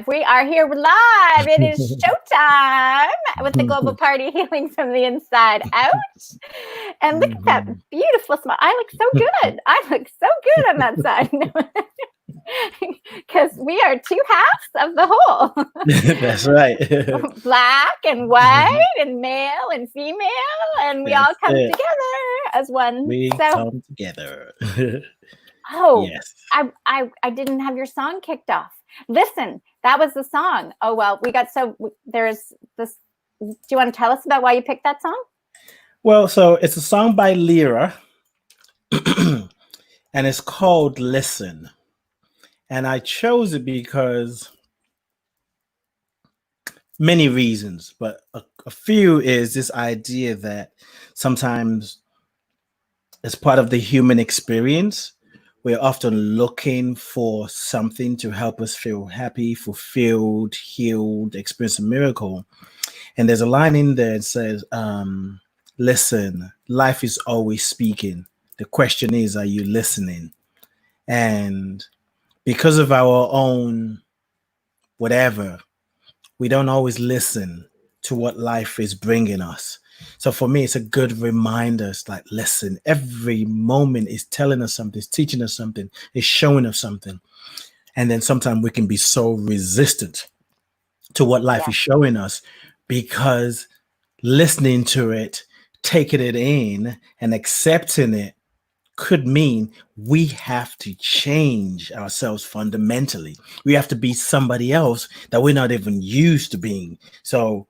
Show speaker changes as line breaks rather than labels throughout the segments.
We are here live. It is showtime with the global party healing from the inside out. And look at that beautiful smile. I look so good. I look so good on that side. Because we are two halves of the whole.
That's right.
Black and white and male and female. And we all come together as one.
We come together.
Yes. I didn't have your song kicked off. Listen, that was the song. Oh, well, there's this. Do you want to tell us about why you picked that song?
Well, so it's a song by Lira, and it's called Listen. And I chose it because many reasons, but a few is this idea that sometimes as part of the human experience, we're often looking for something to help us feel happy, fulfilled, healed, experience a miracle. And there's a line in there that says, listen, life is always speaking. The question is, are you listening? And because of our own whatever, we don't always listen to what life is bringing us. So for me, it's a good reminder. It's like, listen, every moment is telling us something, it's teaching us something, it's showing us something. And then sometimes we can be so resistant to what life is showing us because listening to it, taking it in and accepting it could mean we have to change ourselves fundamentally. We have to be somebody else that we're not even used to being. So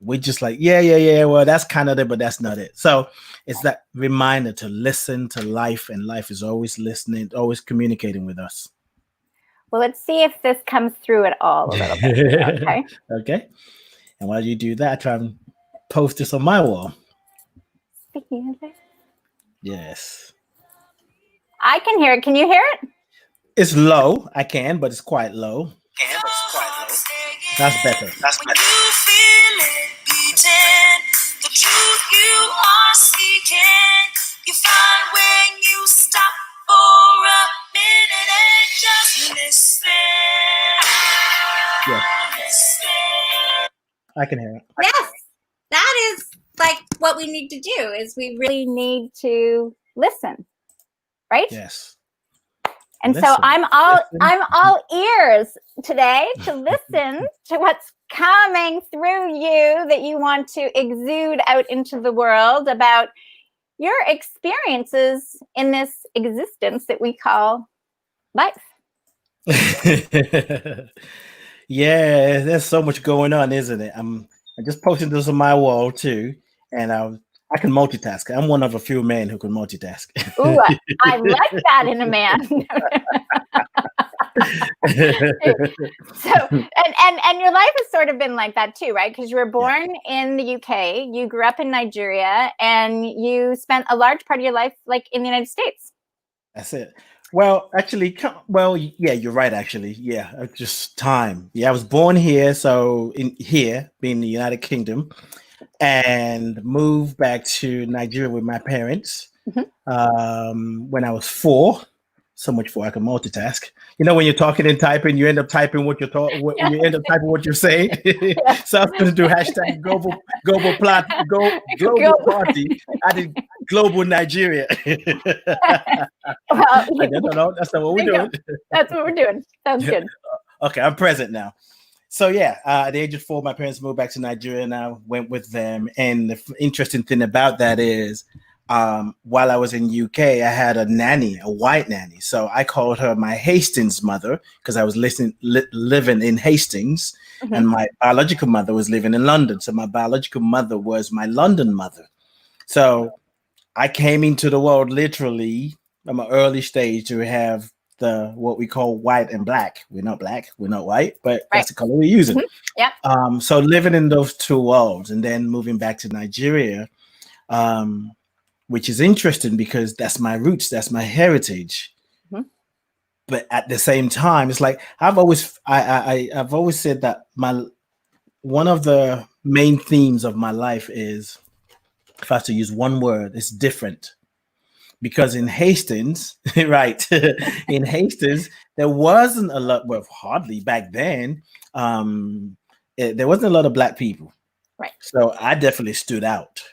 we're just like, well, that's kind of it, but that's not it. So it's that reminder to listen to life, and life is always listening, always communicating with us.
Well, let's see if this comes through at all a little bit. Okay.
Okay. And while you do that, I try and post this on my wall.
Speaking of it.
Yes.
I can hear it. Can you hear it?
It's low. I can, but it's quite low. That's better.
The truth you are seeking, you find when you stop for a minute and just listen.
Yeah. I can hear it.
Yes, that is like what we need to do. Is we really need to listen, right?
Yes.
And listen. So I'm all ears today to listen to what's coming through you that you want to exude out into the world about your experiences in this existence that we call life.
Yeah, there's so much going on, isn't it? I'm just posting this on my wall too, and I can multitask. I'm one of a few men who can multitask.
Ooh, I like that in a man. So, and your life has sort of been like that too, right? Because you were born in the UK, you grew up in Nigeria, and you spent a large part of your life like in the United States.
That's it. Well, actually, yeah, you're right. Actually, yeah, just time. Yeah, I was born here, so being the United Kingdom, and moved back to Nigeria with my parents when I was 4. So much for I can multitask. You know, when you're talking and typing, you end up typing what you're talking. You end up typing what you're saying. So I'm going to do hashtag global party. I did global Nigeria.
Well,
no, that's not what we're doing.
That's what we're doing. Sounds good.
Okay, I'm present now. So yeah, at the age of 4, my parents moved back to Nigeria, and I went with them. And the interesting thing about that is, while I was in UK, I had a nanny, a white nanny. So I called her my Hastings mother because I was living in Hastings, and my biological mother was living in London. So my biological mother was my London mother. So I came into the world literally from an early stage to have what we call white and black. We're not black, we're not white, but that's the color we're using.
Yeah.
So living in those two worlds and then moving back to Nigeria, which is interesting because that's my roots, that's my heritage. But at the same time, it's like I've always said that one of the main themes of my life is, if I have to use one word, it's different. Because in Hastings, right, in Hastings, there wasn't a lot, well, hardly back then. There wasn't a lot of Black people.
Right.
So I definitely stood out.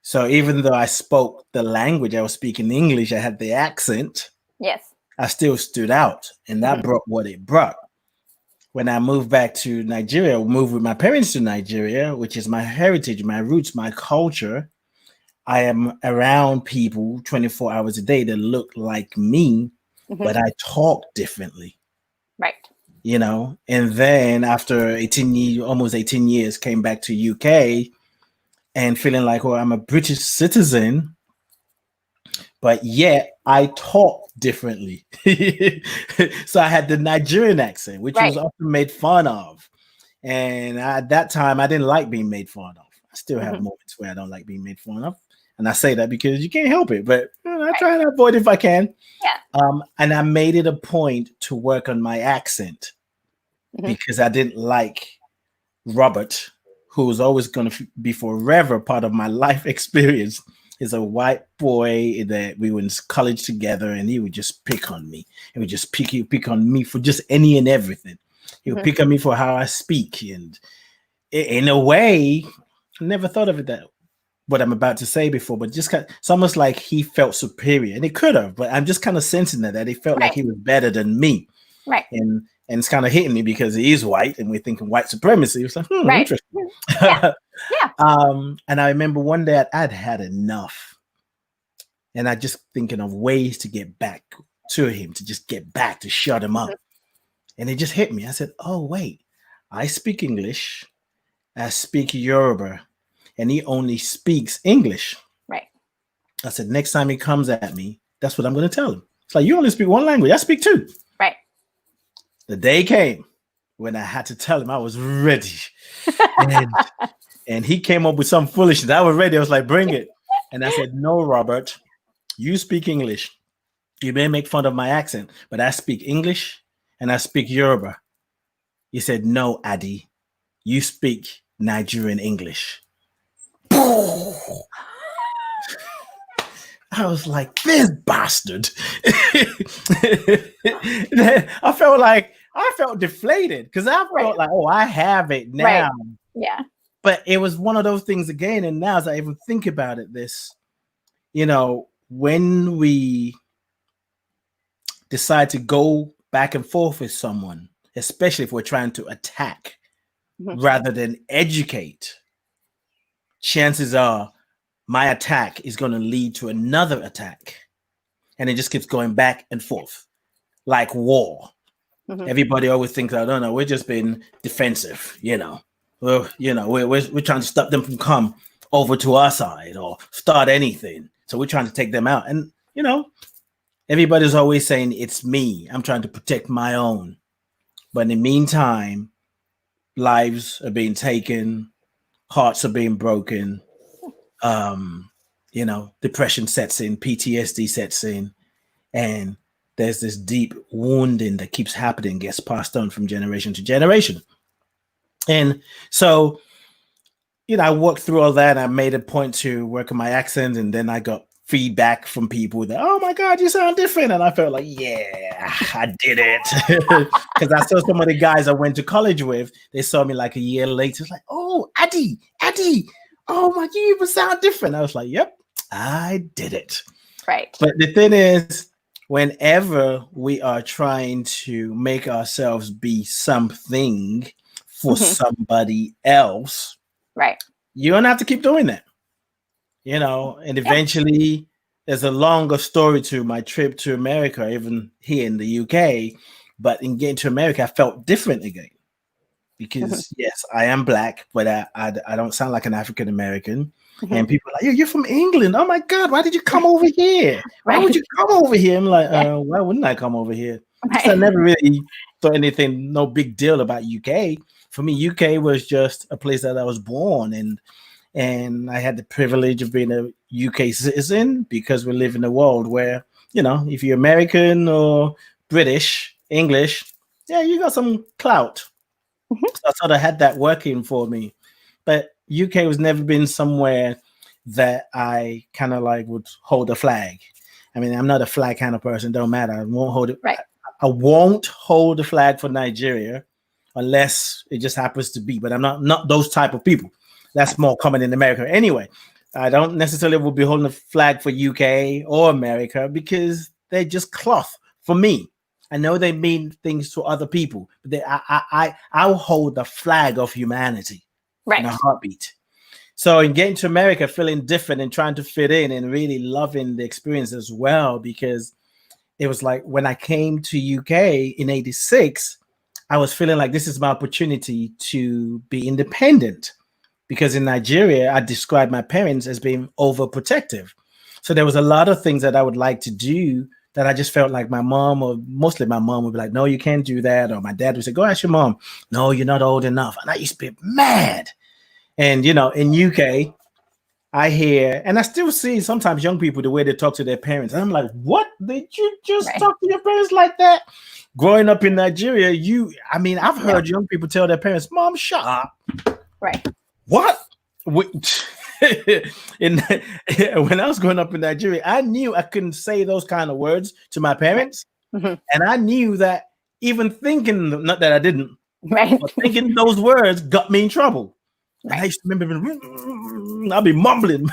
So even though I spoke the language, I was speaking English, I had the accent.
Yes.
I still stood out, and that brought what it brought. When I moved back to Nigeria, moved with my parents to Nigeria, which is my heritage, my roots, my culture. I am around people 24 hours a day that look like me, but I talk differently.
Right.
You know, and then after 18 years, almost 18 years, came back to UK and feeling like, well, I'm a British citizen, but yet I talk differently. So I had the Nigerian accent, which was often made fun of. And at that time, I didn't like being made fun of. I still have moments where I don't like being made fun of. And I say that because you can't help it, but I try to avoid it if I can.
Yeah.
And I made it a point to work on my accent because I didn't like Robert, who was always going to be forever part of my life experience. Is a white boy that we were in college together, and he would just pick on me. He would just pick on me for just any and everything. He would pick on me for how I speak, and in a way, I never thought of it that what I'm about to say before, but just it's almost like he felt superior, and he could have, but I'm just kind of sensing that he felt like he was better than me,
right?
And it's kind of hitting me because he is white, and we're thinking white supremacy. It's like, interesting.
Yeah.
And I remember one day I'd had enough, and I just thinking of ways to get back to him, to just get back, to shut him up. And it just hit me. I said, oh, wait, I speak English, I speak Yoruba, and he only speaks English.
Right.
I said, next time he comes at me, that's what I'm going to tell him. It's like, you only speak one language. I speak two.
Right.
The day came when I had to tell him I was ready. And he came up with some foolishness. I was ready. I was like, bring it. And I said, no, Robert, you speak English. You may make fun of my accent, but I speak English and I speak Yoruba. He said, no, Addy, you speak Nigerian English. I was like, this bastard. I felt deflated because I felt like, oh, I have it now.
Right. Yeah.
But it was one of those things again. And now as I even think about it, when we decide to go back and forth with someone, especially if we're trying to attack rather than educate, chances are my attack is going to lead to another attack. And it just keeps going back and forth like war. Everybody always thinks, I don't know, we're just being defensive, Well, we're trying to stop them from come over to our side or start anything. So we're trying to take them out. And, everybody's always saying it's me. I'm trying to protect my own. But in the meantime, lives are being taken, hearts are being broken. Depression sets in, PTSD sets in, and there's this deep wounding that keeps happening, gets passed on from generation to generation. And so, I worked through all that. I made a point to work on my accent, and then I got feedback from people that, oh my God, you sound different. And I felt like, yeah, I did it. Because I saw some of the guys I went to college with, they saw me like a year later. It's like, oh, Addy, oh my, you even sound different. I was like, yep, I did it.
Right.
But the thing is, whenever we are trying to make ourselves be something for somebody else,
right,
you're gonna have to keep doing that, and eventually there's a longer story to my trip to America, even here in the UK. But in getting to America, I felt different again because yes, I am Black, but I don't sound like an African American. And people are like, you're from England. Oh my God, why did you come over here? Why would you come over here? I'm like, why wouldn't I come over here?
Right.
So I never really thought anything, no big deal about UK. For me, UK was just a place that I was born, and I had the privilege of being a UK citizen because we live in a world where, if you're American or British, English, yeah, you got some clout. So I sort of had that working for me. But UK was never been somewhere that I kind of like would hold a flag. I mean, I'm not a flag kind of person. Don't matter. I won't hold it.
Right.
I won't hold the flag for Nigeria unless it just happens to be. But I'm not those type of people. That's more common in America. Anyway, I don't necessarily will be holding a flag for UK or America because they're just cloth for me. I know they mean things to other people, but I'll hold the flag of humanity in a heartbeat. So in getting to America, feeling different and trying to fit in and really loving the experience as well, because it was like when I came to UK in '86, I was feeling like this is my opportunity to be independent. Because in Nigeria, I described my parents as being overprotective. So there was a lot of things that I would like to do that I just felt like my mom, or mostly my mom, would be like, no, you can't do that. Or my dad would say, go ask your mom. No, you're not old enough. And I used to be mad. And, you know, in UK, I hear, and I still see sometimes young people, the way they talk to their parents. And I'm like, what? Did you just talk to your parents like that? Growing up in Nigeria, I've heard young people tell their parents, Mom, shut up.
Right.
What? When I was growing up in Nigeria, I knew I couldn't say those kind of words to my parents. Mm-hmm. And I knew that even thinking, not that I didn't, but thinking those words got me in trouble. Right. And I used to remember, I'll be mumbling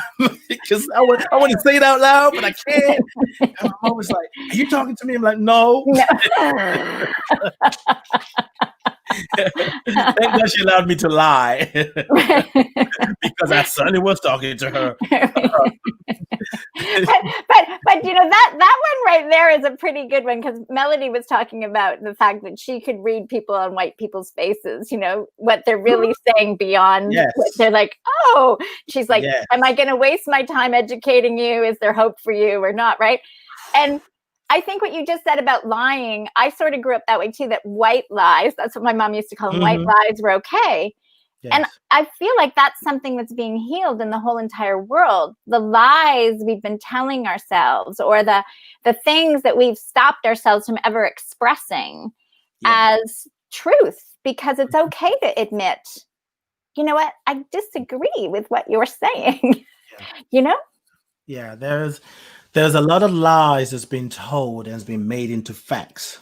because I want to say it out loud, but I can't. And my mom was like, are you talking to me? I'm like, no. Thank God she allowed me to lie because I certainly was talking to her.
but you know, that one right there is a pretty good one, because Melody was talking about the fact that she could read people on white people's faces, you know, what they're really saying beyond what they're like. Oh, she's like, am I going to waste my time educating you? Is there hope for you or not? Right. And I think what you just said about lying, I sort of grew up that way too, that white lies, that's what my mom used to call them, white lies were okay. Yes. And I feel like that's something that's being healed in the whole entire world. The lies we've been telling ourselves, or the things that we've stopped ourselves from ever expressing as truth, because it's okay to admit, you know what, I disagree with what you're saying, you know?
Yeah, there's a lot of lies that's been told and has been made into facts.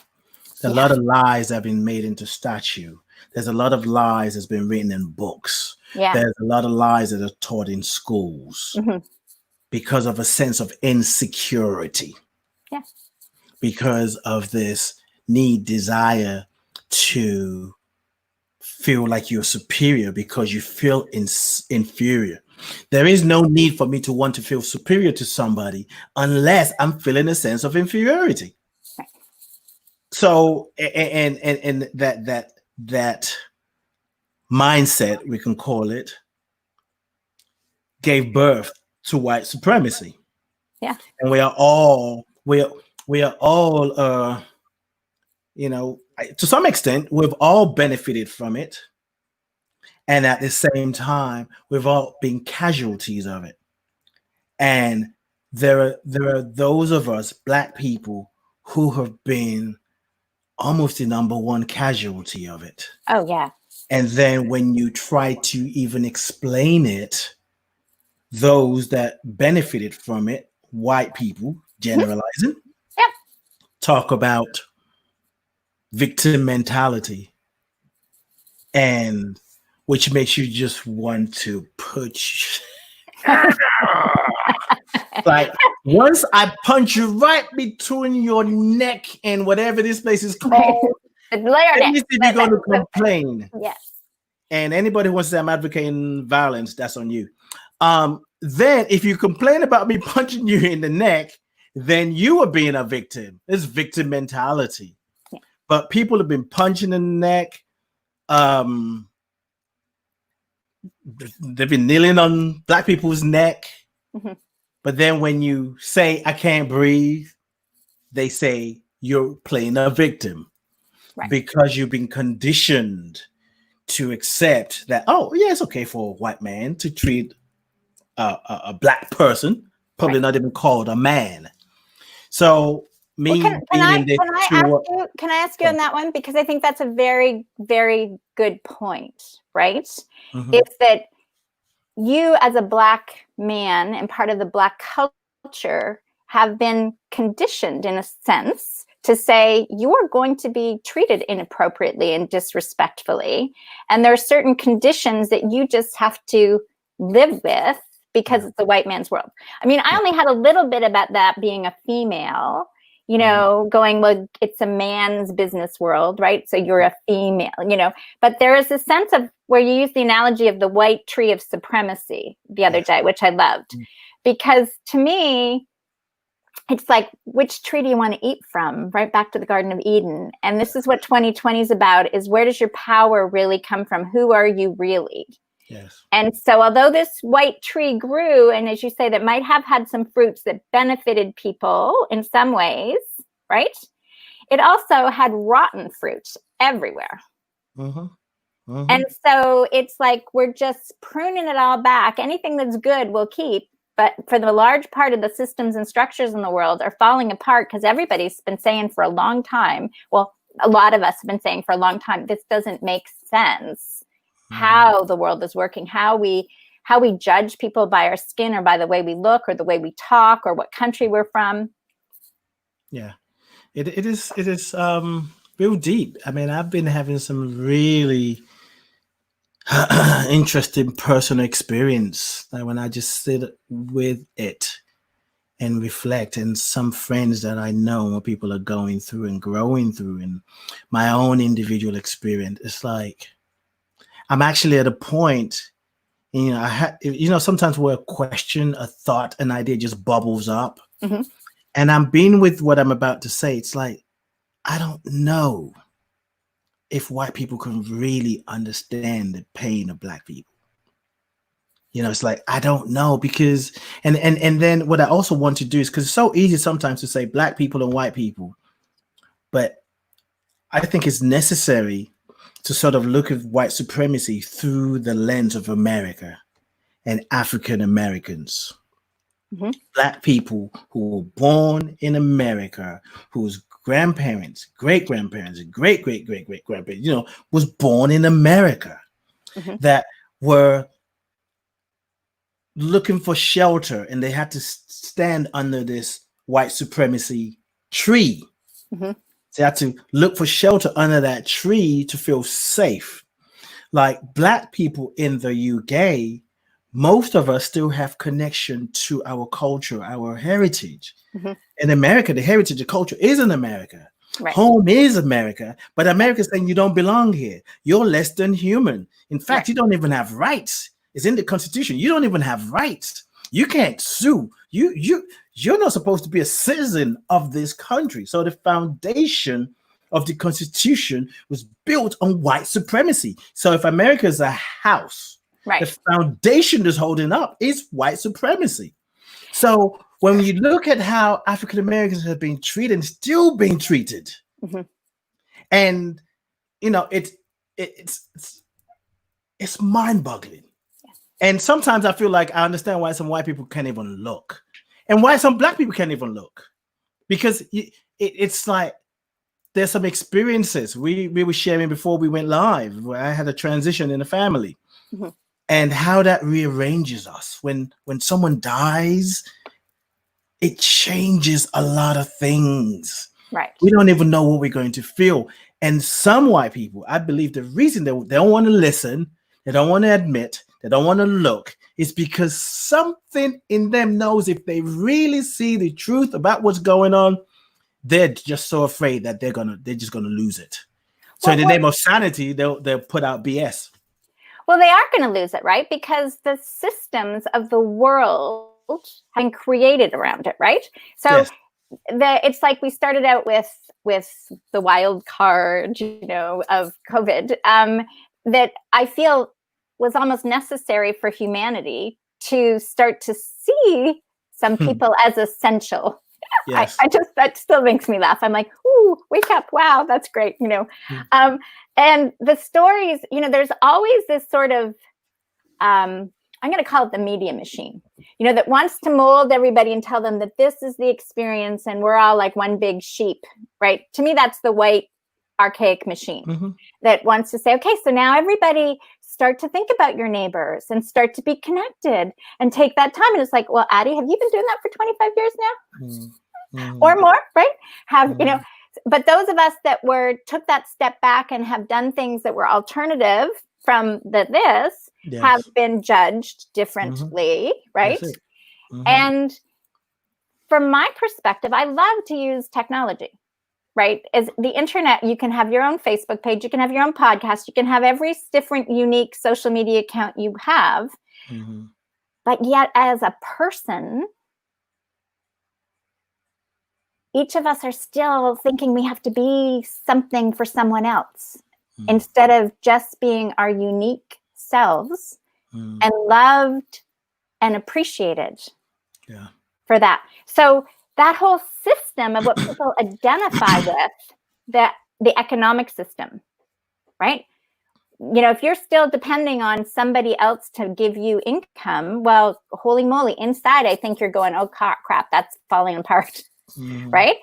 There's a lot of lies that have been made into statue. There's a lot of lies that's been written in books. Yeah. There's a lot of lies that are taught in schools because of a sense of insecurity. Yeah. Because of this desire to feel like you're superior because you feel inferior. There is no need for me to want to feel superior to somebody unless I'm feeling a sense of inferiority. Right. So, and that mindset, we can call it, gave birth to white supremacy. Yeah. And we are all, you know, to some extent, we've all benefited from it. And at the same time, we've all been casualties of it. And there are those of us, Black people, who have been almost the number one casualty of it.
Oh, yeah.
And then when you try to even explain it, those that benefited from it, white people, generalizing, talk about victim mentality, and which makes you just want to push. Like, once I punch you right between your neck and whatever this place is called, at least if you're going to complain.
Yes.
And anybody who wants to say I'm advocating violence, that's on you. Then if you complain about me punching you in the neck, then you are being a victim. It's victim mentality. Yeah. But people have been punching in the neck. They've been kneeling on Black people's neck. Mm-hmm. But then when you say, I can't breathe, they say you're playing a victim. Right. Because you've been conditioned to accept that, oh, yeah, it's okay for a white man to treat a Black person, probably not even called a man. So can
I ask you on that one? Because I think that's a very, very good point, right? Mm-hmm. It's that you as a Black man and part of the Black culture have been conditioned in a sense to say you are going to be treated inappropriately and disrespectfully. And there are certain conditions that you just have to live with because it's a white man's world. I mean, I only had a little bit about that being a female, you know, going, well, it's a man's business world, right? So you're a female, you know, but there is a sense of where you use the analogy of the white tree of supremacy the other day, which I loved, because to me, it's like, which tree do you want to eat from? Right back to the Garden of Eden. And this is what 2020 is about, is where does your power really come from? Who are you really?
Yes.
And so although this white tree grew, and as you say, that might have had some fruits that benefited people in some ways, right? It also had rotten fruit everywhere. And so it's like, we're just pruning it all back. Anything that's good we'll keep. But for the large part of the systems and structures in the world are falling apart because everybody's been saying for a long time, well, a lot of us have been saying for a long time, this doesn't make sense, how the world is working, how we judge people by our skin or by the way we look or the way we talk or what country we're from.
Yeah, it is real deep. I mean, I've been having some really interesting personal experience when I just sit with it and reflect, and some friends that I know what people are going through and growing through, and my own individual experience. It's like I'm actually at a point, you know, sometimes where a question, a thought, an idea just bubbles up, and I'm being with what I'm about to say. It's like, I don't know if white people can really understand the pain of Black people. You know, it's like, I don't know, because, and then what I also want to do is, because it's so easy sometimes to say Black people and white people, but I think it's necessary to sort of look at white supremacy through the lens of America and African Americans. Black people who were born in America, whose grandparents, great-grandparents, great-great-great-great-grandparents, you know, was born in America, that were looking for shelter, and they had to stand under this white supremacy tree. They had to look for shelter under that tree to feel safe. Like Black people in the UK, most of us still have connection to our culture, our heritage. In America, the heritage of culture is in America. Right. Home is America, but America's saying you don't belong here. You're less than human. In fact, you don't even have rights. It's in the Constitution. You don't even have rights. You can't sue. You're not supposed to be a citizen of this country. So the foundation of the Constitution was built on white supremacy. So if America is a house, the foundation that's holding up is white supremacy. So when you look at how African Americans have been treated and still being treated, and you know, it's mind-boggling. And sometimes I feel like I understand why some white people can't even look, and why some Black people can't even look, because it's like there's some experiences we were sharing before we went live, where I had a transition in the family, and how that rearranges us. When someone dies, it changes a lot of things. Right. We don't even know what we're going to feel. And some white people, I believe the reason they don't want to listen, they don't want to admit, they don't want to look, is because something in them knows if they really see the truth about what's going on, they're just so afraid that they're just gonna lose it. So in the name of sanity, they'll put out BS.
Well, they are going to lose it, right? Because the systems of the world have been created around it, right? So it's like we started out with the wild card, you know, of COVID, that I feel was almost necessary for humanity to start to see some people as essential. Yes. That still makes me laugh. I'm like, ooh, wake up. Wow, that's great. You know, and the stories, you know, there's always this sort of, I'm going to call it the media machine, you know, that wants to mold everybody and tell them that this is the experience and we're all like one big sheep, right? To me, that's the white archaic machine that wants to say, okay, so now everybody start to think about your neighbors and start to be connected and take that time. And it's like, well, Addie, have you been doing that for 25 years now? Or more, right? You know, But those of us that took that step back and have done things that were alternative from this have been judged differently, right? And from my perspective, I love to use technology, right? As the internet, you can have your own Facebook page, you can have your own podcast, you can have every different unique social media account you have. But yet as a person, each of us are still thinking we have to be something for someone else instead of just being our unique selves and loved and appreciated for that. So that whole system of what people identify with, the economic system, right? You know, if you're still depending on somebody else to give you income, well, holy moly, inside, I think you're going, oh crap, that's falling apart. Right?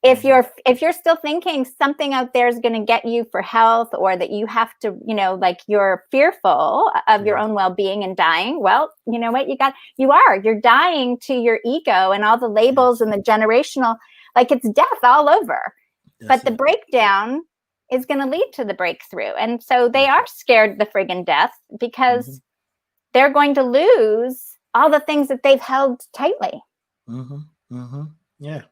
If you're still thinking something out there is going to get you for health, or that you have to, you know, like you're fearful of your own well-being and dying, well, you know what, you're dying to your ego and all the labels and the generational, like it's death all over. But the breakdown is going to lead to the breakthrough. And so they are scared the friggin' death because they're going to lose all the things that they've held tightly.
Yeah.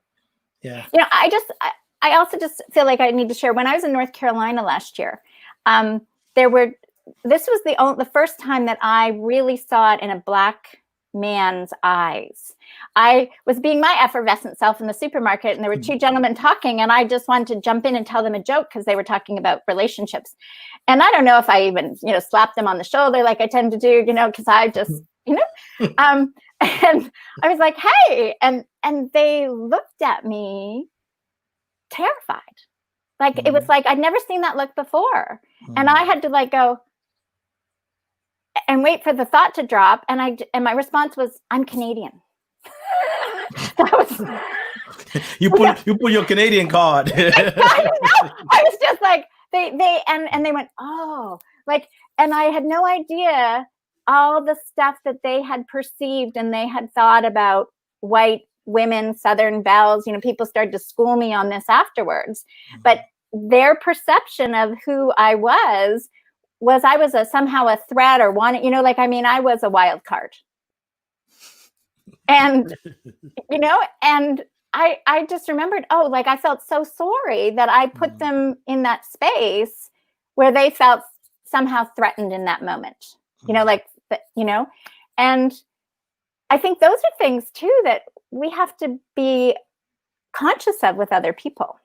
You know, I also just feel like I need to share, when I was in North Carolina last year, this was the first time that I really saw it in a Black man's eyes. I was being my effervescent self in the supermarket, and there were two gentlemen talking, and I just wanted to jump in and tell them a joke because they were talking about relationships. And I don't know if I even, you know, slapped them on the shoulder like I tend to do, you know, because I just, you know, and I was like, hey, and they looked at me terrified. Like it was like I'd never seen that look before. And I had to like go and wait for the thought to drop. And my response was, I'm Canadian.
You pull your Canadian card.
I was just like, they went, oh, like, and I had no idea all the stuff that they had perceived and they had thought about white women, Southern belles. You know, people started to school me on this afterwards. But their perception of who I was I was somehow a threat or one, you know, like, I mean, I was a wild card. And, you know, and I just remembered, oh, like I felt so sorry that I put them in that space where they felt somehow threatened in that moment, you know, like, you know, and I think those are things too that we have to be conscious of with other people.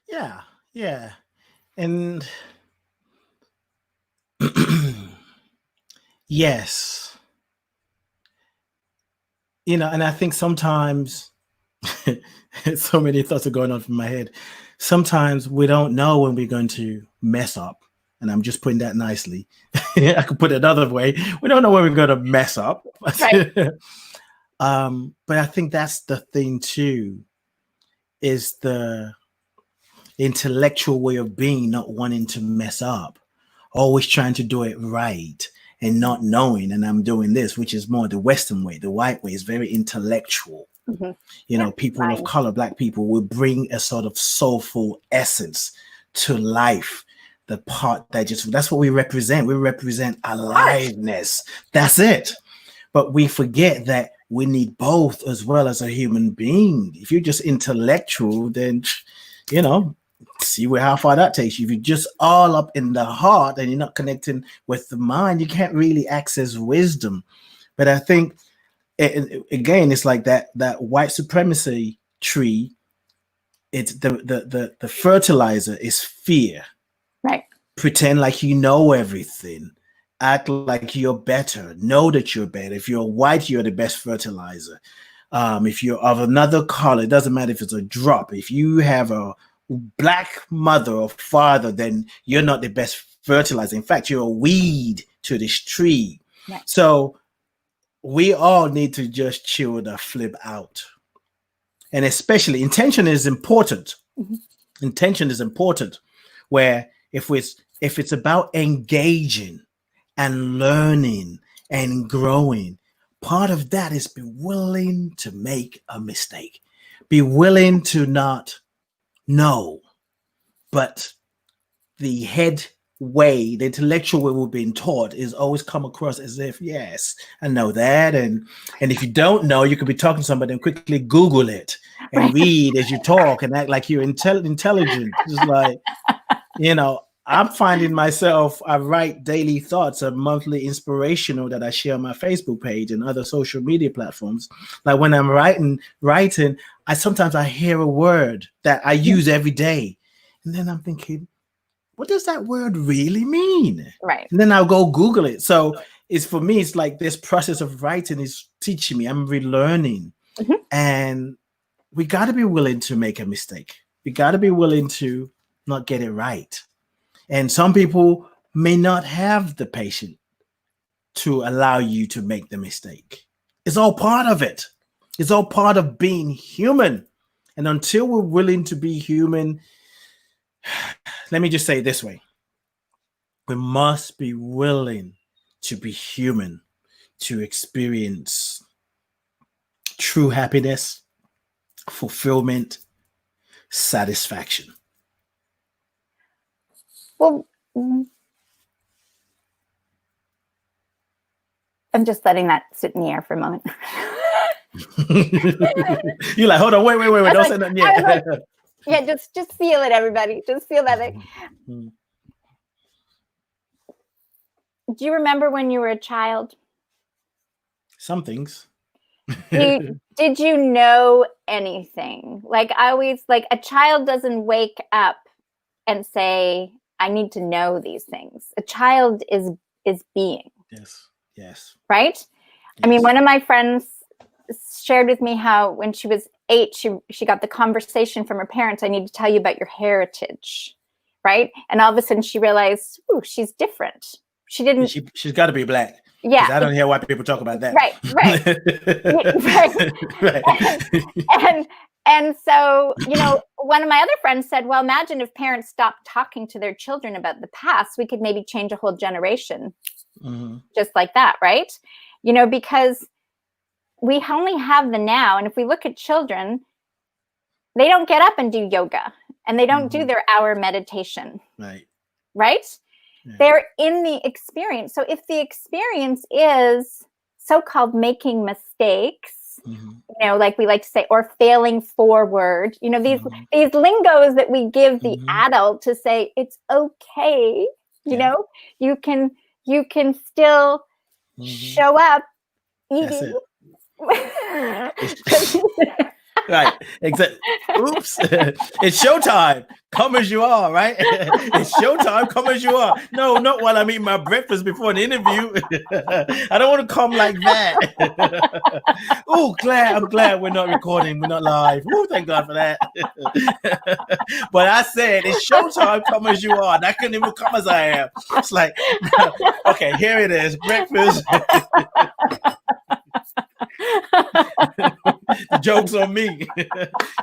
Yeah. Yeah. And yes, you know, and I think sometimes so many thoughts are going on from my head. Sometimes we don't know when we're going to mess up. And I'm just putting that nicely. I could put it another way. We don't know when we're going to mess up.
Right.
But I think that's the thing too, is the intellectual way of being, not wanting to mess up, always trying to do it right and not knowing. And I'm doing this, which is more the Western way. The white way is very intellectual. You know, people of color, Black people, will bring a sort of soulful essence to life. The part that's what we represent. We represent aliveness. That's it. But we forget that we need both as well as a human being. If you're just intellectual, then, you know, see how far that takes you. If you're just all up in the heart and you're not connecting with the mind, you can't really access wisdom. But I think, again, it's like that white supremacy tree. It's the fertilizer is fear.
Right.
Pretend like you know everything. Act like you're better. Know that you're better. If you're white, you're the best fertilizer. If you're of another color, it doesn't matter if it's a drop. If you have a Black mother or father, then you're not the best fertilizer. In fact, you're a weed to this tree.
Right.
So we all need to just chill the flip out. And especially intention is important. Intention is important, where if it's about engaging and learning and growing, part of that is be willing to make a mistake. Be willing to not No, but the head way, the intellectual way we're being taught is always come across as if, yes, I know that. And if you don't know, you could be talking to somebody and quickly Google it and read as you talk and act like you're intelligent. Just like, I'm finding myself, I write daily thoughts, a monthly inspirational that I share on my Facebook page and other social media platforms. Like when I'm writing, sometimes I hear a word that I use every day. And then I'm thinking, what does that word really mean?
Right.
And then I'll go Google it. So for me, it's like this process of writing is teaching me, I'm relearning.
Mm-hmm.
And we got to be willing to make a mistake. We got to be willing to not get it right. And some people may not have the patience to allow you to make the mistake. It's all part of it. It's all part of being human. And until we're willing to be human, let me just say it this way. We must be willing to be human, to experience true happiness, fulfillment, satisfaction.
Well, I'm just letting that sit in the air for a moment.
You're like, hold on, wait, don't say nothing yet.
Yeah, just feel it, everybody. Just feel that. Do you remember when you were a child?
Some things.
Did you know anything? Like a child doesn't wake up and say, I need to know these things. A child is being.
Yes.
Right? Yes. I mean, one of my friends shared with me how when she was 8, she got the conversation from her parents, I need to tell you about your heritage. Right? And all of a ssudden she realized, ooh, she's different. She didn't.
She's got to be black.
Yeah.
I don't hear white people talk about that.
Right. Right. And so, one of my other friends said, well, imagine if parents stopped talking to their children about the past, we could maybe change a whole generation. Mm-hmm. Just like that, right? Because we only have the now. And if we look at children, they don't get up and do yoga and they don't do their hour meditation. Right? Yeah. They're in the experience. So if the experience is so-called making mistakes, like we like to say, or failing forward, these lingos that we give the adult to say it's okay, you can still show up eating.
Right. Exactly. Oops. It's showtime. Come as you are, right? It's showtime. Come as you are. No, not while I'm eating my breakfast before an interview. I don't want to come like that. I'm glad we're not recording. We're not live. Thank God for that. But I said it's showtime. Come as you are. And I couldn't even come as I am. It's like, okay, here it is. Breakfast. The joke's on me.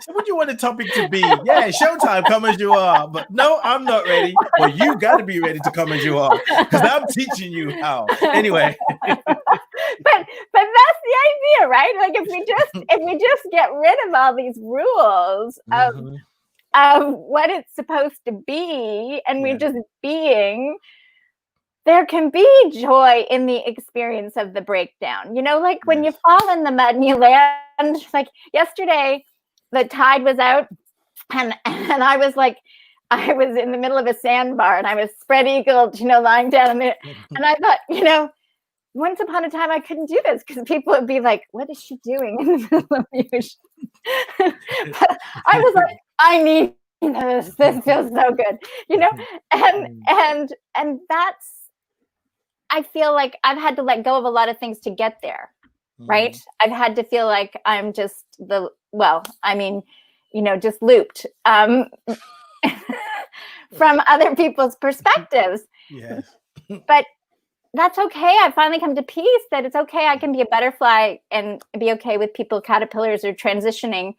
So what do you want the topic to be? Yeah, showtime, come as you are. But no, I'm not ready. Well, you got to be ready to come as you are because I'm teaching you how. Anyway. But
that's the idea, right? Like if we just get rid of all these rules of what it's supposed to be and we're just being, there can be joy in the experience of the breakdown. Like when you fall in the mud and you land, like yesterday, the tide was out and I was in the middle of a sandbar and I was spread eagled, lying down in there. And I thought, once upon a time I couldn't do this because people would be like, what is she doing in the middle of the ocean? But I was like, I need this. This feels so good, and that's, I feel like I've had to let go of a lot of things to get there, right? I've had to feel like I'm just just looped from other people's perspectives. Yes. But that's okay. I've finally come to peace that it's okay. I can be a butterfly and be okay with people, caterpillars, or transitioning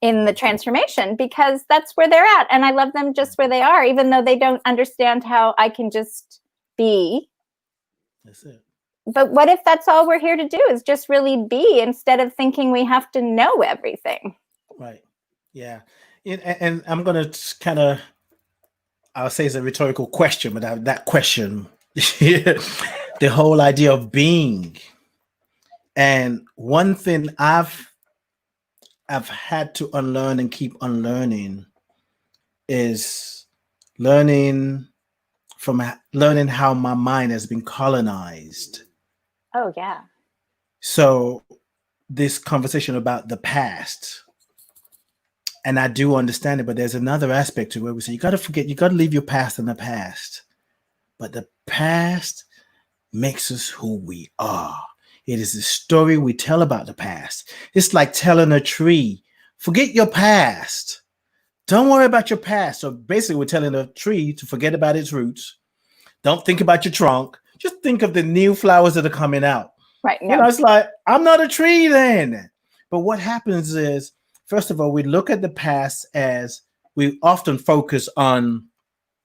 in the transformation because that's where they're at. And I love them just where they are, even though they don't understand how I can just be. That's it. But what if that's all we're here to do is just really be instead of thinking we have to know everything?
Right. Yeah. And I'm gonna kind of, I'll say it's a rhetorical question, but that question, the whole idea of being, and one thing I've had to unlearn and keep unlearning is learning learning how my mind has been colonized.
Oh yeah.
So this conversation about the past, and I do understand it, but there's another aspect to where we say you got to leave your past in the past. But the past makes us who we are. It is the story we tell about the past. It's like telling a tree, forget your past. Don't worry about your past. So basically, we're telling a tree to forget about its roots. Don't think about your trunk. Just think of the new flowers that are coming out.
Right.
No. It's like, I'm not a tree then. But what happens is, first of all, we look at the past as we often focus on.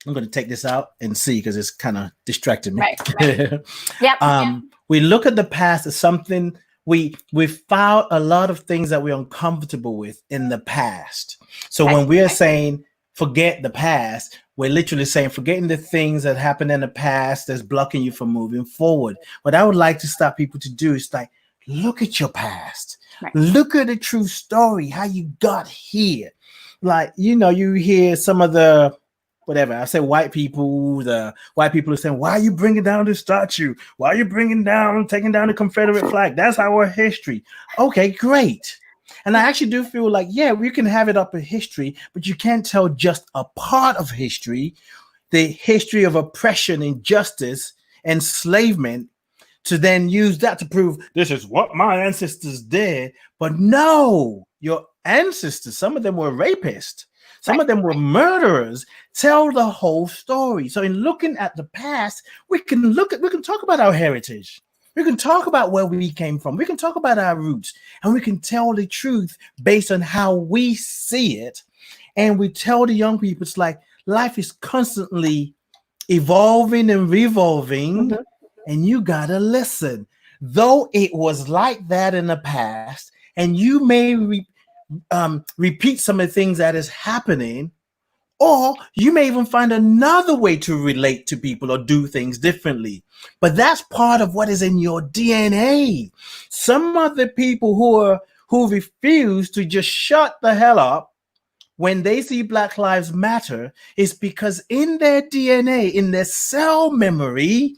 I'm going to take this out and see because it's kind of distracting me.
Right. Yep.
We look at the past as something we found a lot of things that we're uncomfortable with in the past. So when we are saying forget the past, we're literally saying forgetting the things that happened in the past that's blocking you from moving forward. What I would like to stop people to do is like, look at your past. Right. Look at the true story, how you got here. Like, you hear some of the whatever. I say the white people are saying, why are you bringing down the statue? Why are you taking down the Confederate flag? That's our history. Okay, great. And I actually do feel like, yeah, we can have it up in history, but you can't tell just a part of history, the history of oppression, injustice, enslavement, to then use that to prove this is what my ancestors did. But no, your ancestors, some of them were rapists. Some of them were murderers. Tell the whole story. So in looking at the past, we can talk about our heritage. We can talk about where we came from. We can talk about our roots, and we can tell the truth based on how we see it. And we tell the young people, it's like life is constantly evolving and revolving, and you gotta listen. Though it was like that in the past, and you may repeat some of the things that is happening, or you may even find another way to relate to people or do things differently. But that's part of what is in your DNA. Some of the people who refuse to just shut the hell up when they see Black Lives Matter is because in their DNA, in their cell memory,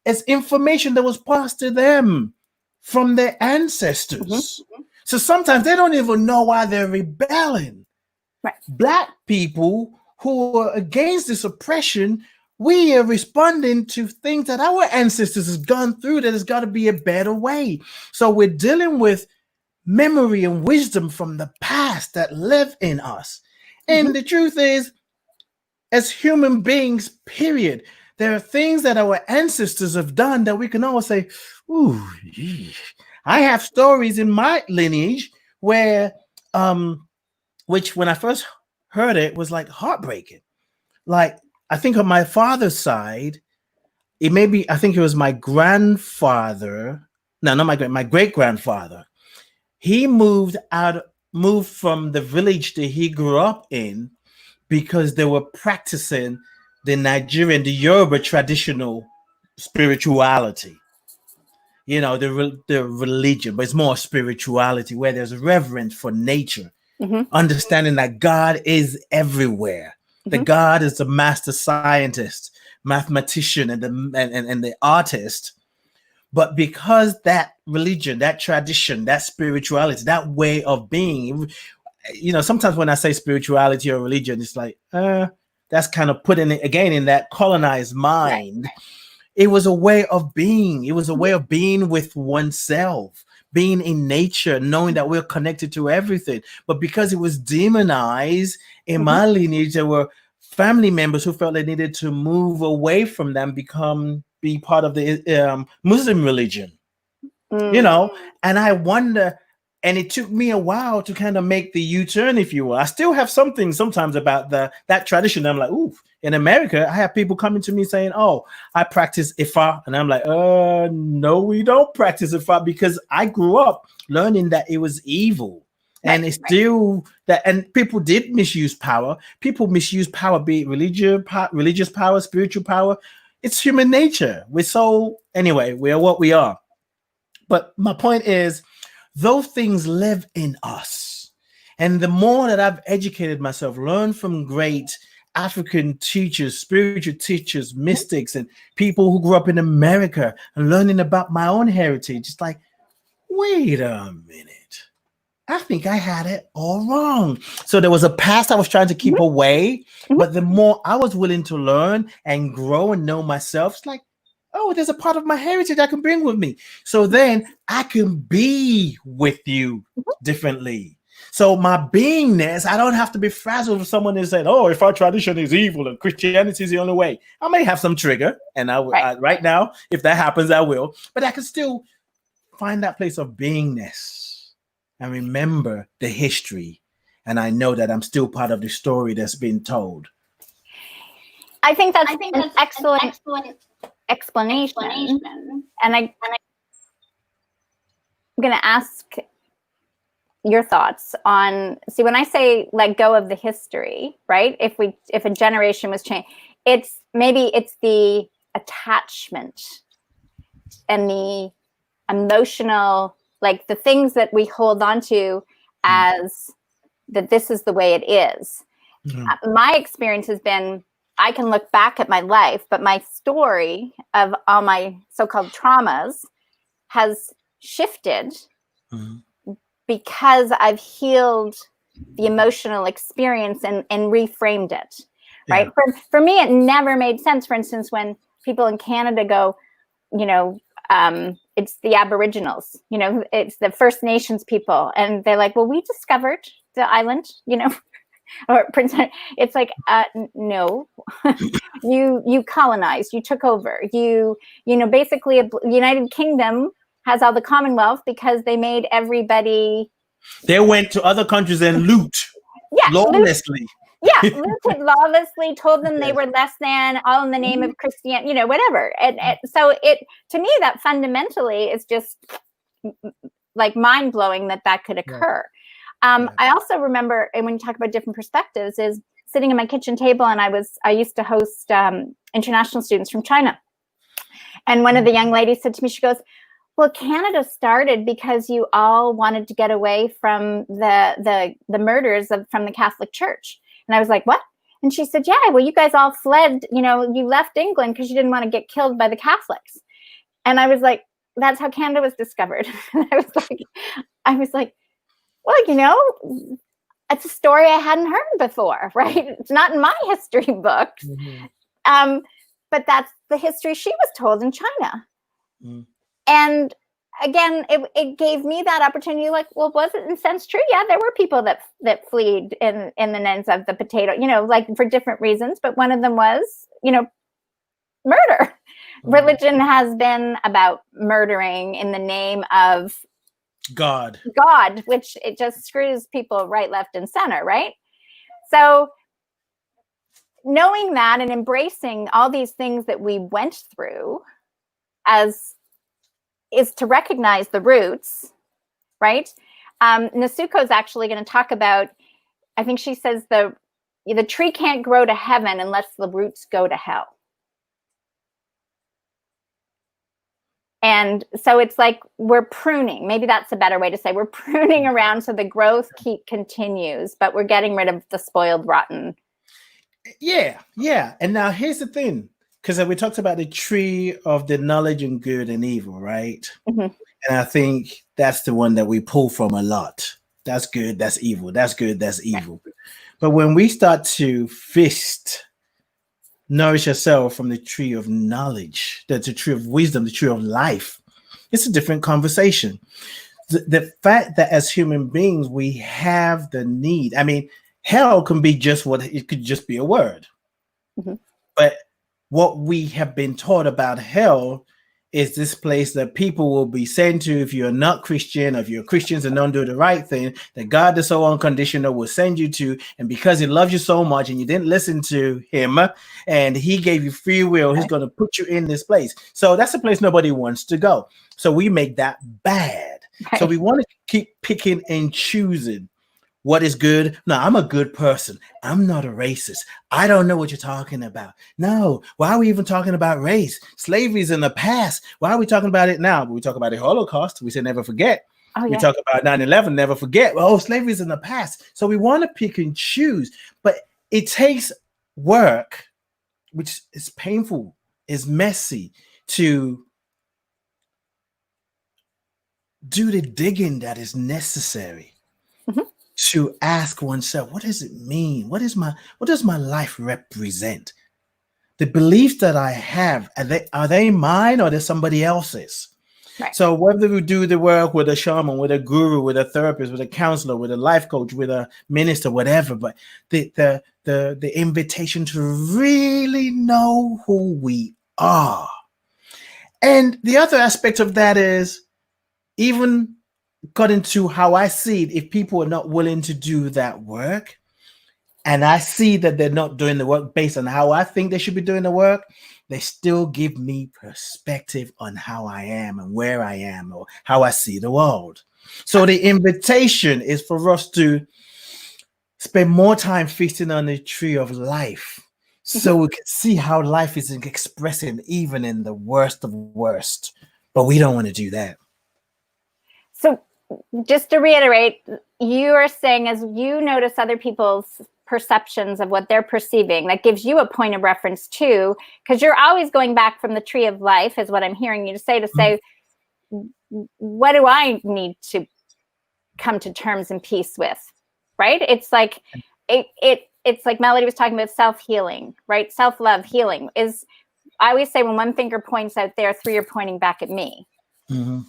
is information that was passed to them from their ancestors. So sometimes they don't even know why they're rebelling. Right. Black people who are against this oppression, we are responding to things that our ancestors have gone through that has got to be a better way. So we're dealing with memory and wisdom from the past that live in us. And the truth is, as human beings, period, there are things that our ancestors have done that we can all say, ooh, I have stories in my lineage where, which when I first heard it was like heartbreaking. Like, I think on my father's side, I think it was my grandfather. No, not my great grandfather. He moved from the village that he grew up in because they were practicing the Yoruba traditional spirituality. The religion, but it's more spirituality where there's reverence for nature, understanding that God is everywhere. That God is the master scientist, mathematician, and the artist. But because that religion, that tradition, that spirituality, that way of being, sometimes when I say spirituality or religion, it's like, that's kind of putting it again in that colonized mind. Right. It was a way of being. It was a way of being with oneself, being in nature, knowing that we're connected to everything. But because it was demonized in my lineage, there were family members who felt they needed to move away from them, be part of the Muslim religion, and I wonder, and it took me a while to kind of make the U-turn, if you will. I still have something sometimes about that tradition. I'm like, ooh, in America, I have people coming to me saying, oh, I practice Ifa. And I'm like, no, we don't practice Ifa, because I grew up learning that it was evil. And it's still that, and people did misuse power. People misuse power, be it religious power, spiritual power. It's human nature. Anyway, we are what we are. But my point is, those things live in us. And the more that I've educated myself, learned from great African teachers, spiritual teachers, mystics, and people who grew up in America, and learning about my own heritage, it's like, wait a minute. I think I had it all wrong. So there was a past I was trying to keep away, but the more I was willing to learn and grow and know myself, it's like, oh, there's a part of my heritage I can bring with me. So then I can be with you differently. So my beingness, I don't have to be frazzled with someone who said, oh, if our tradition is evil and Christianity is the only way. I may have some trigger, and right now, if that happens, I will. But I can still find that place of beingness and remember the history. And I know that I'm still part of the story that's been told.
I think that's an excellent explanation. And I'm going to ask your thoughts on, see, when I say let go of the history, right? If a generation was changed, it's the attachment and the emotional, like the things that we hold on to as that this is the way it is. My experience has been, I can look back at my life, but my story of all my so-called traumas has shifted because I've healed the emotional experience and reframed it, right? For me, it never made sense, for instance, when people in Canada go, it's the Aboriginals, it's the First Nations people. And they're like, well, we discovered the island, or Prince. It's like, no, you colonized, you took over, basically the United Kingdom has all the Commonwealth because they made everybody.
They went to other countries and loot lawlessly.
Looted lawlessly, told them they were less than, all in the name of Christianity, whatever. And so to me, that fundamentally is just like mind blowing that could occur. I also remember, and when you talk about different perspectives, is sitting at my kitchen table, and I used to host international students from China. And one of the young ladies said to me, she goes, well, Canada started because you all wanted to get away from the murders from the Catholic Church. And I was like, what? And she said, yeah, well, you guys all fled, you left England because you didn't want to get killed by the Catholics. And I was like, that's how Canada was discovered. I was like, well, it's a story I hadn't heard before, right? It's not in my history books. But that's the history she was told in China. And again, it gave me that opportunity, like, well, was it in a sense true? Yeah, there were people that fled in the names of the potato, like for different reasons. But one of them was, murder. Religion has been about murdering in the name of
God,
which it just screws people right, left, and center, right? So knowing that and embracing all these things that we went through is to recognize the roots, right? Nasuko is actually going to talk about, I think she says the tree can't grow to heaven unless the roots go to hell. And so it's like we're pruning. Maybe that's a better way to say we're pruning around so the growth continues, but we're getting rid of the spoiled, rotten.
Yeah. And now here's the thing, because we talked about the tree of the knowledge and good and evil, right? And I think that's the one that we pull from a lot. That's good, that's evil. That's good, that's evil. But when we start to nourish yourself from the tree of knowledge, that's the tree of wisdom, the tree of life, it's a different conversation. The fact that as human beings, we have the need. I mean, hell can be just it could just be a word. But what we have been taught about hell is this place that people will be sent to if you're not Christian, or if you're Christians and don't do the right thing, that God is so unconditional will send you to. And because he loves you so much and you didn't listen to him and he gave you free will, he's going to put you in this place. So that's a place nobody wants to go. So we make that bad. So we want to keep picking and choosing what is good. No, I'm a good person. I'm not a racist. I don't know what you're talking about. No, why are we even talking about race? Slavery's in the past. Why are we talking about it now? We talk about the Holocaust. We say never forget.
Oh,
We
yeah.
talk about 9/11, never forget. Well, slavery's in the past. So we want to pick and choose, but it takes work, which is painful, is messy, to do the digging that is necessary to ask oneself, what does it mean? What does my life represent? The beliefs that I have, are they mine or are they somebody else's?
Right.
So whether we do the work with a shaman, with a guru, with a therapist, with a counselor, with a life coach, with a minister, whatever, but the invitation to really know who we are. And the other aspect of that is, even got into how I see it, if people are not willing to do that work, and I see that they're not doing the work based on how I think they should be doing the work, they still give me perspective on how I am and where I am or how I see the world. So the invitation is for us to spend more time feasting on the tree of life, so we can see how life is expressing even in the worst of worst. But we don't want to do that.
So just to reiterate, you are saying as you notice other people's perceptions of what they're perceiving, that gives you a point of reference too, because you're always going back from the tree of life, is what I'm hearing you say, what do I need to come to terms and peace with, right? It's like it's like Melody was talking about self-healing, right? Self-love healing is, I always say, when one finger points out there, three are pointing back at me.
Mm-hmm.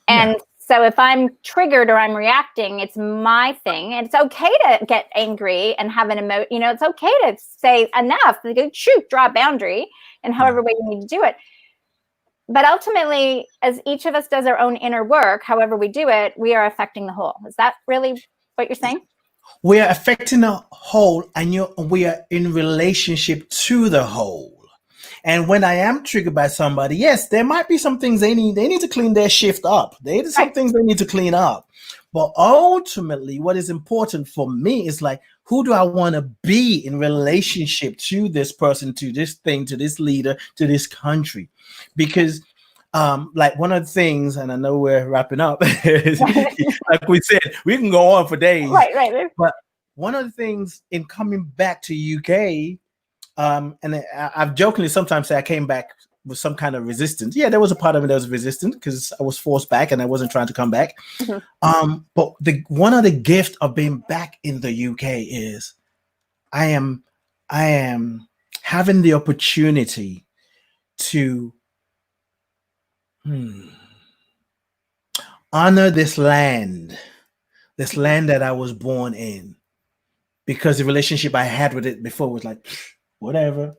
And so if I'm triggered or I'm reacting, it's my thing. And it's okay to get angry and have an emotion. It's okay to say enough, shoot, draw a boundary, and however way you need to do it. But ultimately, as each of us does our own inner work, however we do it, we are affecting the whole. Is that really what you're saying?
We are affecting the whole, and we are in relationship to the whole. And when I am triggered by somebody, yes, there might be some things they need to clean their shift up. There's some things they need to clean up. But ultimately, what is important for me is like, who do I want to be in relationship to this person, to this thing, to this leader, to this country? Because like one of the things, and I know we're wrapping up, like we said, we can go on for days.
Right.
But one of the things in coming back to UK, and I've jokingly sometimes say I came back with some kind of resistance. Yeah, there was a part of me that was resistant because I was forced back and I wasn't trying to come back. But one of the gifts of being back in the UK is I am having the opportunity to honor this land that I was born in, because the relationship I had with it before was like, whatever,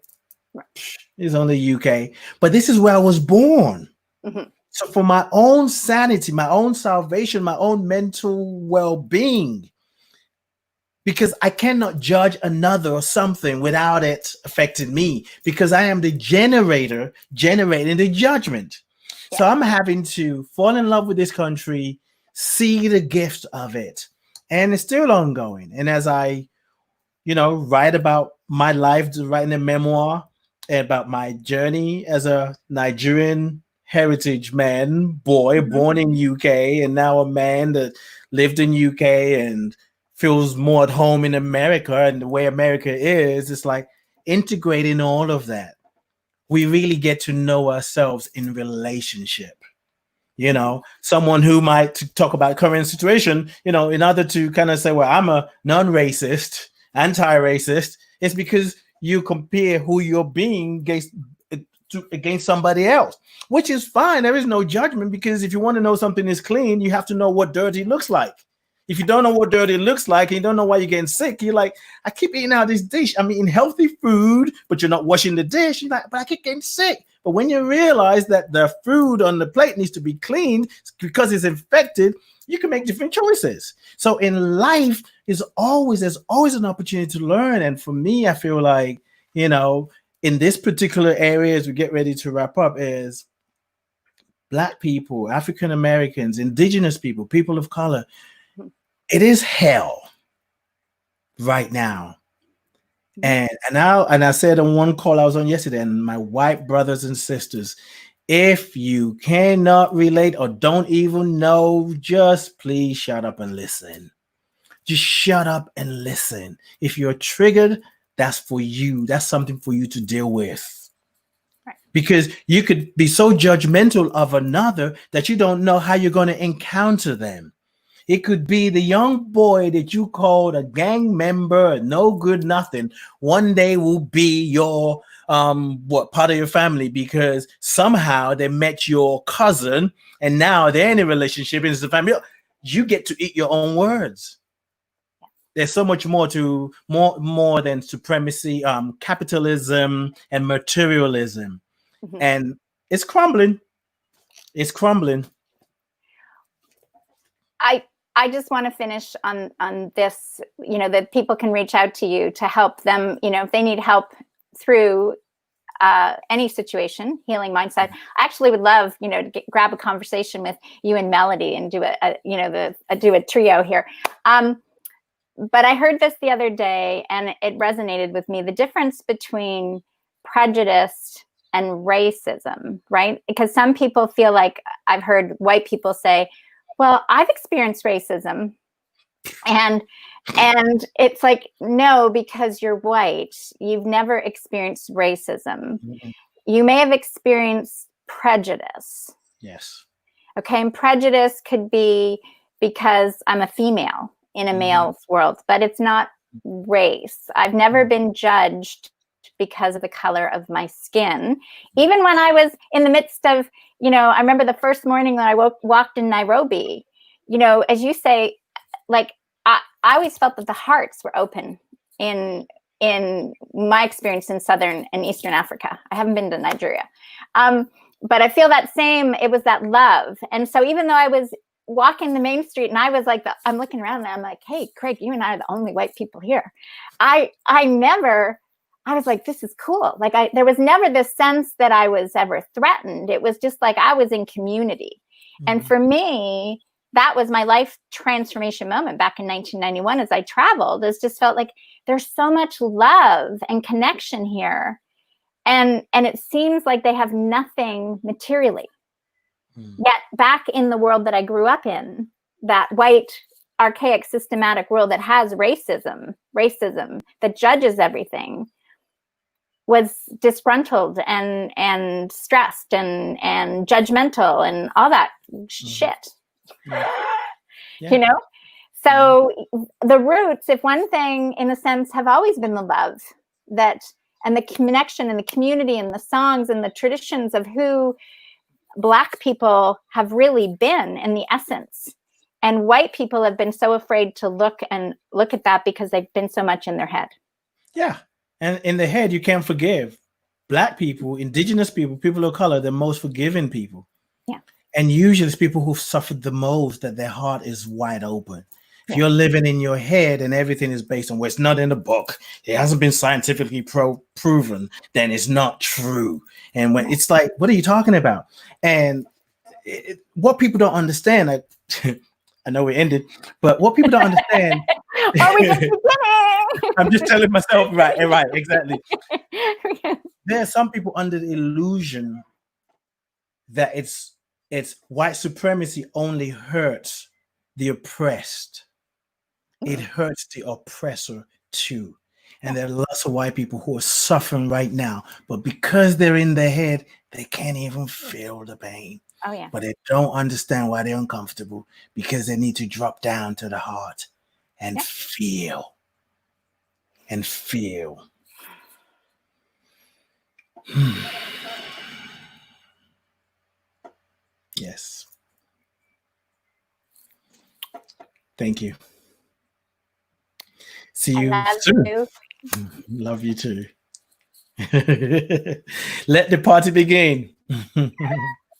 it's only UK, but this is where I was born. So for my own sanity, my own salvation, my own mental well-being, because I cannot judge another or something without it affecting me, because I am the generator generating the judgment. So I'm having to fall in love with this country, see the gift of it, and it's still ongoing. And as I write about my life, writing a memoir about my journey as a Nigerian heritage boy born in UK, and now a man that lived in UK and feels more at home in America and the way America is, it's like integrating all of that. We really get to know ourselves in relationship. Someone who might talk about current situation, in order to kind of say, well, I'm a non-racist, anti-racist, it's because you compare who you're being against somebody else, which is fine. There is no judgment, because if you want to know something is clean, you have to know what dirty looks like. If you don't know what dirty looks like and you don't know why you're getting sick, you're like, I keep eating out of this dish. I'm eating healthy food, but you're not washing the dish. You're like, but I keep getting sick. But when you realize that the food on the plate needs to be cleaned because it's infected, you can make different choices. So in life, there's always an opportunity to learn. And for me, I feel like, in this particular area, as we get ready to wrap up, is Black people, African Americans, indigenous people, people of color. It is hell right now. And I said on one call I was on yesterday, and my white brothers and sisters, if you cannot relate or don't even know, just please shut up and listen. Just shut up and listen. If you're triggered, that's for you. That's something for you to deal with.
Right.
Because you could be so judgmental of another that you don't know how you're going to encounter them. It could be the young boy that you called a gang member, no good, nothing. One day will be your part of your family, because somehow they met your cousin and now they're in a relationship and it's a family. You get to eat your own words. There's so much more to more than supremacy, capitalism and materialism. And it's crumbling. It's crumbling.
I just want to finish on this, that people can reach out to you to help them, if they need help through any situation, healing mindset. I actually would love, to grab a conversation with you and Melody and do a trio here. But I heard this the other day and it resonated with me, the difference between prejudice and racism, right? Because some people feel like, I've heard white people say, well, I've experienced racism. And it's like, no, because you're white, you've never experienced racism. You may have experienced prejudice.
Yes.
Okay. And prejudice could be because I'm a female in a male's world, but it's not race. I've never been judged because of the color of my skin. Even when I was in the midst of, I remember the first morning that I walked in Nairobi, as you say, like, I always felt that the hearts were open in my experience in Southern and Eastern Africa. I haven't been to Nigeria. But I feel that same, it was that love. And so even though I was walking the main street and I was like, I'm looking around and I'm like, hey, Craig, you and I are the only white people here. I was like, this is cool. Like there was never this sense that I was ever threatened. It was just like I was in community. And for me, that was my life transformation moment back in 1991 as I traveled. It just felt like there's so much love and connection here. And it seems like they have nothing materially. Yet back in the world that I grew up in, that white, archaic, systematic world that has racism that judges everything, was disgruntled and stressed and judgmental and all that shit.
Yeah.
So the roots, if one thing in a sense, have always been the love and the connection and the community and the songs and the traditions of who Black people have really been in the essence. And white people have been so afraid to look at that because they've been so much in their head.
Yeah. And in the head, you can't forgive. Black people, indigenous people, people of color, the most forgiving people.
Yeah.
And usually it's people who've suffered the most that their heart is wide open. If you're living in your head and everything is based on where it's not in the book, it hasn't been scientifically proven, then it's not true. And when it's like, what are you talking about? And what people don't understand, I know we ended, but what people don't understand.
Are we just beginning?
I'm just telling myself, right, exactly. There are some people under the illusion that it's white supremacy only hurts the oppressed. It hurts the oppressor too. And there are lots of white people who are suffering right now, but because they're in their head, they can't even feel the pain.
Oh yeah.
But they don't understand why they're uncomfortable, because they need to drop down to the heart and feel. And feel. Yes. Thank you. See you soon. Love you too. Let the party begin.